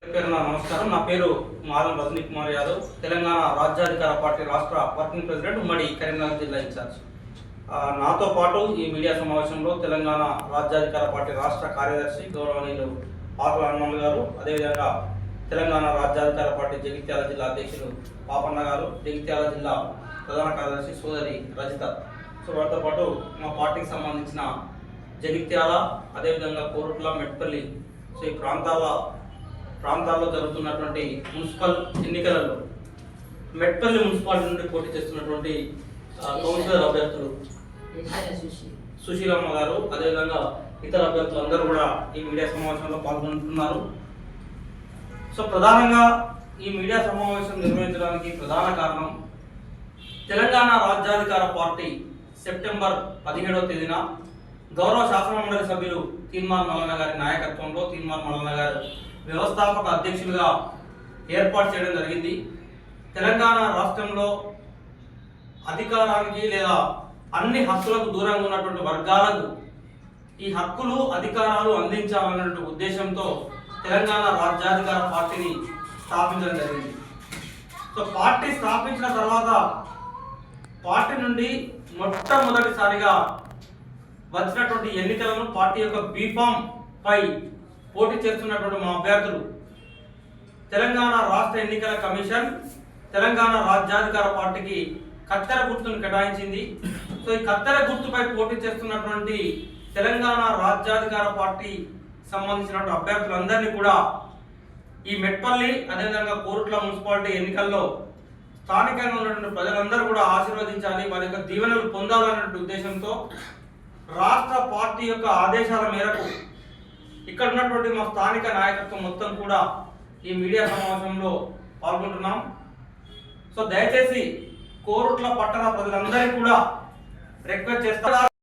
నమస్కారం. నా పేరు మాధవ్ రజనీ కుమార్ యాదవ్, తెలంగాణ రాజ్యాధికార పార్టీ రాష్ట్ర వర్కింగ్ ప్రెసిడెంట్, ఉమ్మడి కరీంనగర్ జిల్లా ఇన్ఛార్జ్. నాతో పాటు ఈ మీడియా సమావేశంలో తెలంగాణ రాజ్యాధికార పార్టీ రాష్ట్ర కార్యదర్శి గౌరవనీయులు పాకుల హనుమల్ గారు, అదేవిధంగా తెలంగాణ రాజ్యాధికార పార్టీ జగిత్యాల జిల్లా అధ్యక్షులు పాపన్న గారు, జగిత్యాల జిల్లా ప్రధాన కార్యదర్శి సోదరి రజిత. సో వారితో పాటు మా పార్టీకి సంబంధించిన జగిత్యాల, అదేవిధంగా కోరుట్ల, మెట్పల్లి, సో ఈ ప్రాంతాల్లో జరుగుతున్నటువంటి మున్సిపల్ ఎన్నికలలో మెట్పల్లి మున్సిపాలిటీ నుండి పోటీ చేస్తున్నటువంటి కౌన్సిలర్ అభ్యర్థులు సుశీలమ్మ గారు, అదేవిధంగా ఇతర అభ్యర్థులు అందరూ కూడా ఈ మీడియా సమావేశంలో పాల్గొంటున్నారు. సో ప్రధానంగా ఈ మీడియా సమావేశం నిర్వహించడానికి ప్రధాన కారణం, తెలంగాణ రాజ్యాధికార పార్టీ సెప్టెంబర్ 17వ తేదీన గౌరవ శాసనమండలి సభ్యులు తీన్మార్ మల్లన్న గారి నాయకత్వంలో తీన్మార్ మల్లన్న గారు వ్యవస్థాపక అధ్యక్షులుగా ఏర్పాటు చేయడం జరిగింది. తెలంగాణ రాష్ట్రంలో అధికారానికి లేదా అన్ని హక్కులకు దూరంగా ఉన్నటువంటి వర్గాలకు ఈ హక్కులు, అధికారాలు అందించాలన్నటువంటి ఉద్దేశంతో తెలంగాణ రాజ్యాధికార పార్టీని స్థాపించడం జరిగింది. సో పార్టీ స్థాపించిన తర్వాత పార్టీ నుండి మొట్టమొదటిసారిగా వచ్చినటువంటి ఎన్నికలను పార్టీ యొక్క బీఫామ్ పై పోటీ చేస్తున్నటువంటి మా అభ్యర్థులు తెలంగాణ రాష్ట్ర ఎన్నికల కమిషన్ తెలంగాణ రాజ్యాధికార పార్టీకి కత్తెర గుర్తును కేటాయించింది. సో ఈ కత్తెర గుర్తుపై పోటీ చేస్తున్నటువంటి తెలంగాణ రాజ్యాధికార పార్టీ సంబంధించినటువంటి అభ్యర్థులందరినీ కూడా ఈ మెట్పల్లి, అదేవిధంగా కోరుట్ల మున్సిపాలిటీ ఎన్నికల్లో స్థానికంగా ఉన్నటువంటి ప్రజలందరూ కూడా ఆశీర్వదించాలి, వారి యొక్క దీవెనలు పొందాలనే ఉద్దేశంతో రాష్ట్ర పార్టీ యొక్క ఆదేశాల మేరకు ఇక్కడ ఉన్నటువంటి మా స్థానిక నాయకత్వం మొత్తం కూడా ఈ మీడియా సమావేశంలో పాల్గొంటున్నాం. సో దయచేసి కోరుట్ల పట్టణ ప్రజలందరికీ కూడా రిక్వెస్ట్ చేస్తారు.